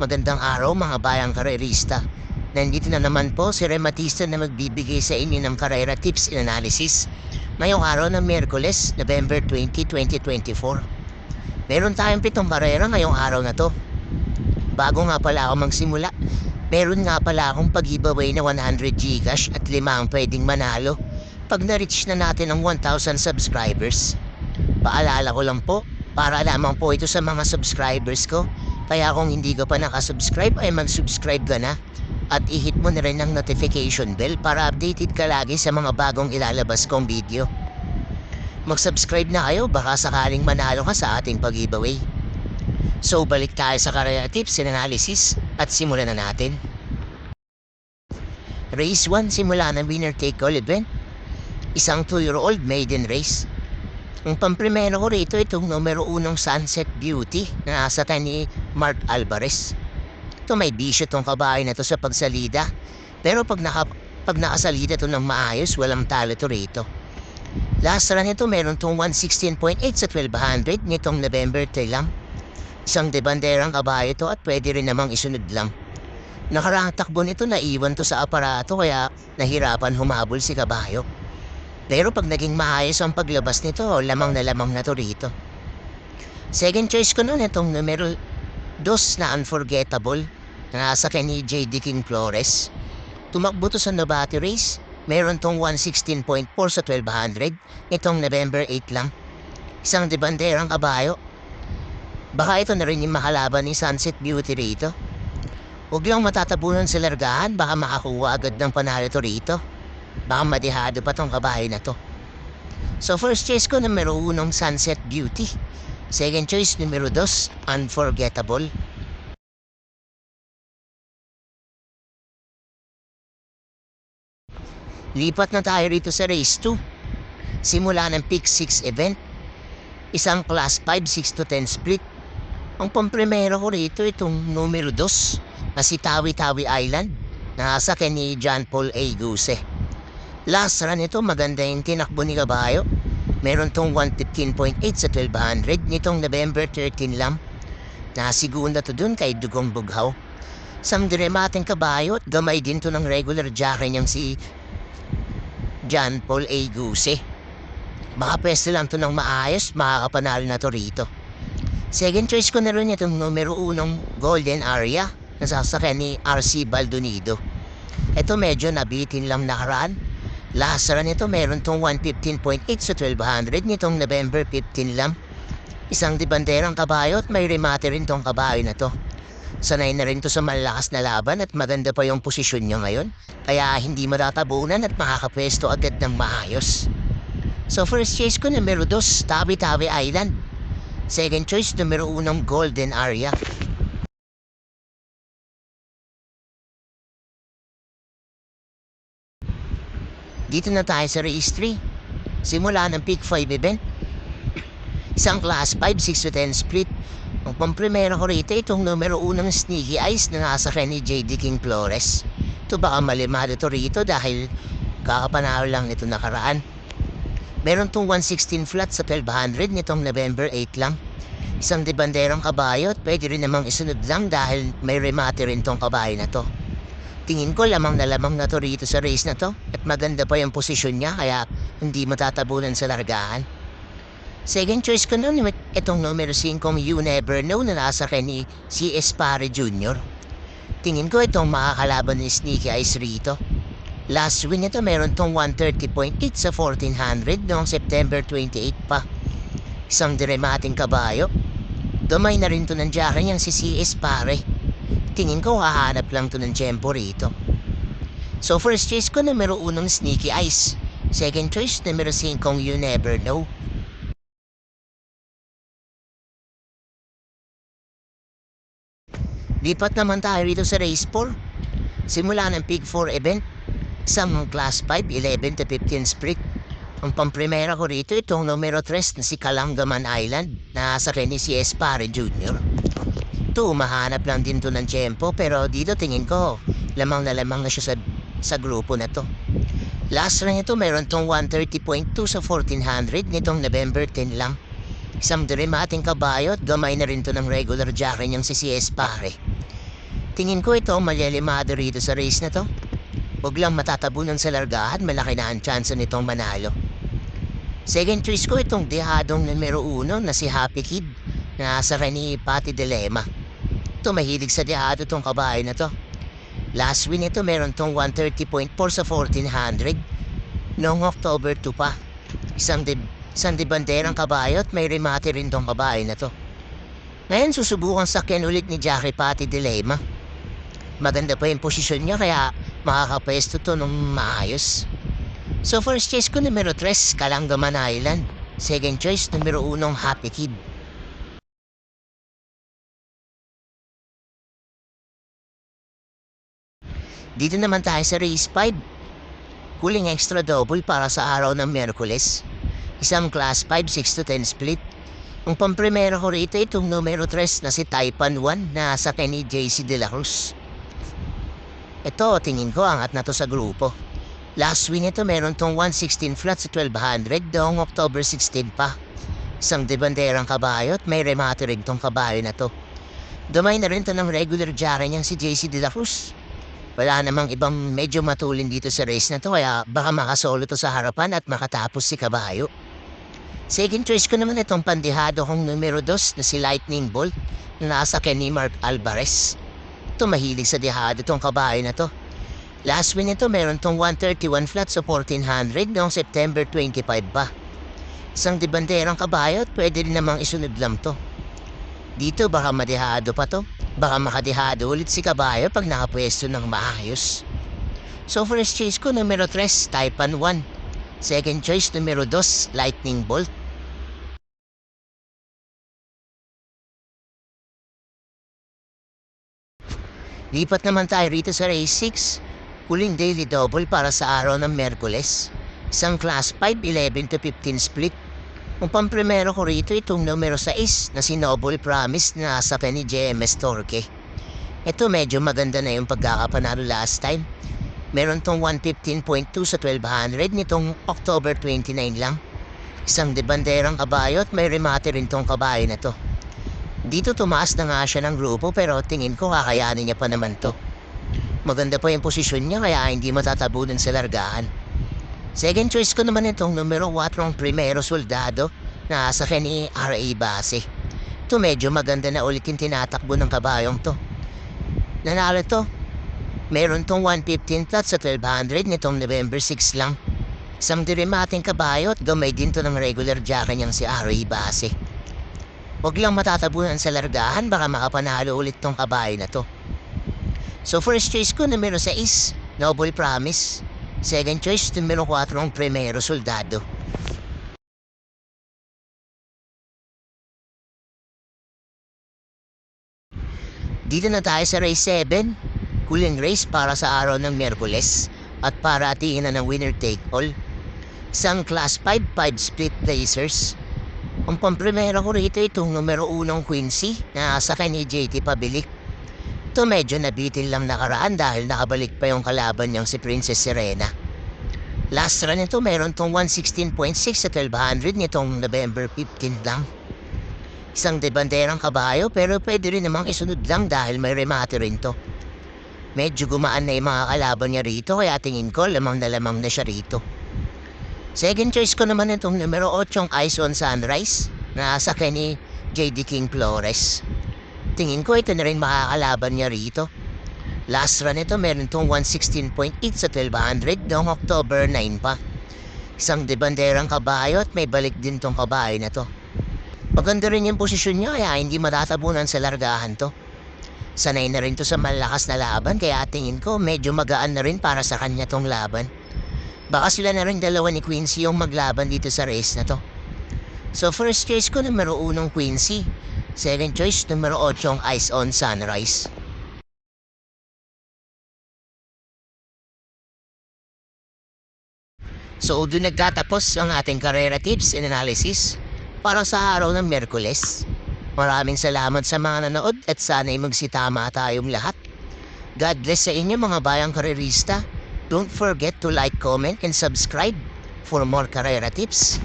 magandang araw mga bayang karerista. Nandito na naman po si Rematista na magbibigay sa inyo ng karera tips and analysis. Ngayong araw ng Miyerkules, November 20, 2024. Meron tayong 7 karera ngayong araw na to. Bago nga pala ako magsimula, meron nga pala akong pag-giveaway na 100 Gcash at 5 ang pwedeng manalo pag na-reach na natin ang 1,000 subscribers. Paalala ko lang po, para lamang po ito sa mga subscribers ko. Kaya kung hindi ka pa nakasubscribe ay mag-subscribe ka na at i-hit mo na rin ang notification bell para updated ka lagi sa mga bagong ilalabas kong video. Mag-subscribe na kayo baka sakaling manalo ka sa ating pag-giveaway. So balik tayo sa karera tips and analysis at simulan na natin. Race 1, simula ng winner take all event. Isang 2-year-old maiden race. Ang pamprimero ko rito itong numero 1 Sunset Beauty na nasa tayo ni Mark Alvarez. Ito may bisyo tong kabayo na to sa pagsalida. Pero pag nakasalida to ng maayos, walang talo to rito. Last run nito meron tong 116.8 sa 1200 nitong November 3 lang. Isang debanderang kabayo to at pwede rin namang isunod lang. Nakaraang takbo nito naiwan to sa aparato kaya nahirapan humabol si kabayo. Pero pag naging maayos ang paglabas nito, lamang na to rito. Second choice ko nun itong numero 2 na Unforgettable na nasa kay ni J.D. King Flores. Tumakbo to sa Nobati race. Meron tong 116.4 sa 1200 itong November 8 lang. Isang debanderang kabayo. Baka ito na rin yung makalaban ni Sunset Beauty rito. Huwag lang matatabunan sa largahan, baka makakuha agad ng panalo to rito. Baka madihado pa tong kabayo na to. So first choice ko numero 1 Sunset Beauty. Second choice numero 2 Unforgettable. Lipat na tayo rito sa race 2. Simula ng pick 6 event. Isang class 5 6 to 10 split. Ang pamprimero ko rito itong numero 2 na si Tawi-Tawi Island na nasa kay ni John Paul A. Guse. Last run ito maganda yung tinakbo ni kabayo. Meron tong 115.8 sa 1200 nitong November 13 lang. Nasigunda to dun kay Dugong Bughaw. Isang diremating kabayo at gamay din to ng regular jockey niyang si John Paul A. Guse. Baka pwesto lang to ng maayos, makakapanalo na to rito. Second choice ko na rin itong numero 1 Golden Aria na sasakyan ni R.C. Baldonido. Ito medyo nabitin lang nakaraan. Last run nito meron tong 115.8 sa 1200 nitong November 15 lang. Isang debanderang kabayo at may remate rin tong kabayo na to. Sanay na rin to sa malakas na laban at maganda pa yung posisyon niya ngayon. Kaya hindi matatabunan at makakapwesto agad ng maayos. So first choice ko numero 2 Tawi-Tawi Island. Second choice numero 1 Golden Aria. Dito na tayo sa race 3. Simula ng pick 5 event. Isang class 5 6 to 10 split. Ang pamprimero ko rito itong numero 1 Sneaky Eyes na nasa kay ni J.D. King Flores. Ito baka malimado to rito dahil kakapanalo lang nito nakaraan. Meron tong 116 flat sa 1200 nitong November 8 lang. Isang debanderang kabayo at pwede rin namang isunod lang dahil may remate rin tong kabayo na to. Tingin ko lamang na to rito sa race na to at maganda pa yung posisyon niya kaya hindi matatabunan sa largahan. Second choice ko nun itong numero 5 You Never Know na nasa kay ni C.S. Pare Jr. Tingin ko itong makakalaban ni Sneaky Eyes rito. Last win nito meron tong 130.8 sa 1400 noong September 28 pa. Isang diremating kabayo. Gamay na rin to ng jockey niyang si C.S. Pare. Tingin ko hahanap lang to ng tempo rito. So first choice ko numero 1 Sneaky Eyes. Second choice numero 5 You Never Know. Lipat naman tayo rito sa race 4. Simula ng pick 4 event. Isang class 5 11 to 15 split. Ang pamprimera ko rito itong numero 3 na si Kalangaman Island na sa kay ni C.S. Pare Jr. Ito, mahanap lang din to ng tempo pero dito tingin ko lamang na siya sa grupo na to. Last run nito meron tong 130.2 sa 1400 nitong November 10 lang. Isang diremating kabayo at gamay na rin to ng regular jockey niyang si CS Pare. Tingin ko ito ang malyalimado rito sa race na to. Huwag lang matatabunan sa largahan, malaki na ang chance nitong manalo. Second choice ko itong dehadong numero 1 na si Happy Kid na nasa ni Patty Dilema. Ito mahilig sa dehado tong kabayo na to. Last win ito meron tong 130.4 sa 1400 noong October 2 pa. Isang di banderang kabayo at may remate rin tong kabayo na to. Ngayon susubukan sakyan ulit ni Jackie Patty Dilema. Maganda pa yung posisyon niya kaya makakapwesto to ng maayos. So first choice ko numero 3, Kalangaman Island. Second choice numero 1, Happy Kid. Dito naman tayo sa race 5. Kuling extra double para sa araw ng Miyerkules. Isang class 5, 6 to 10 split. Ang pamprimero ko rito itong numero 3 na si Taipan 1 na sa ni JC De La Cruz. Ito tingin ko angat na to sa grupo. Last win ito meron tong 116 flat sa 1200 noong October 16 pa. Isang debanderang kabayo at may remate rin tong kabayo na to. Dumay na rin to ng regular jockey niyang si JC De La Cruz. Wala namang ibang medyo matulin dito sa race na to kaya baka makasolo to sa harapan at makatapos si kabayo. Second choice ko naman itong pandihado kong numero 2 na si Lightning Bolt na nasa ni Mark Alvarez. Ito mahilig sa dihado tong kabayo na to. Last win ito meron tong 131 flat sa 1400 noong September 25 pa. Isang debanderang kabayo at pwede rin namang isunod lang to. Dito baka madihado pa to. Baka makadihado ulit si kabayo pag nakapwesto ng maayos. So first choice ko numero 3, Taipan 1. Second choice numero 2, Lightning Bolt. Lipat naman tayo rito sa race 6. Huling daily double para sa araw ng Miyerkules. Isang class 5, 11 to 15 split. Ang pamprimero ko rito itong numero 6 na si Noble Promise na nasa ni JMS Torque. Ito medyo maganda na yung pagkakapanalo last time. Meron tong 115.2 sa 1200 nitong October 29 lang. Isang debanderang kabayo at may remate rin tong kabayo na to. Dito tumaas na nga siya ng grupo pero tingin ko kakayanin niya pa naman to. Maganda pa yung posisyon niya kaya hindi matatabunan sa largahan. Second choice ko naman itong numero 4, Primero Soldado na sa ni R.A. Base. Ito medyo maganda na ulit yung tinatakbo ng kabayong to. Nanalo to. Meron tong 115 flat sa 1200 nitong November 6 lang. Isang dirimating kabayo at gamay din to ng regular jockey niyang si R.A. Base. Huwag lang matatabunan sa largahan baka makapanalo ulit tong kabayo na to. So first choice ko numero 6, Noble Promise. Second choice numero 4, Primero Soldado. Dito na tayo sa race 7. Huling race para sa araw ng Miyerkules at para atiin na ng winner take all. Isang class 5, 5 split placers. Ang pamprimero ko rito itong numero 1, Quincy na sa ni JT Pabilik. Ito medyo nabitin lang nakaraan dahil nakabalik pa yung kalaban niyang si Princess Serena. Last run ito meron tong 116.6 sa 1200 nitong November 15 lang. Isang debanderang kabayo pero pwede rin namang isunod lang dahil may remate rin to. Medyo gumaan na yung mga kalaban niya rito kaya tingin ko lamang na siya rito. Second choice ko naman itong numero 8, Ice on Sunrise na sa ni J.D. King Flores. Tingin ko ito na rin makakalaban niya rito. Last run ito meron tong 116.8 sa 1200 noong October 9 pa. Isang debanderang kabayo at may balik din tong kabayo na to. Maganda rin yung posisyon niya kaya hindi matatabunan sa largahan to. Sanay na rin to sa malakas na laban kaya tingin ko medyo magaan na rin para sa kanya tong laban. Baka sila na rin dalawa ni Quincy yung maglaban dito sa race na to. So first choice ko numero 1, Quincy. Second choice numero 8, Ice on Sunrise. So doon nagtatapos ang ating karera tips and analysis para sa araw ng Miyerkules. Maraming salamat sa mga nanood at sana'y magsitama tayong lahat. God bless sa inyo mga bayang karerista. Don't forget to like, comment, and subscribe for more karera tips.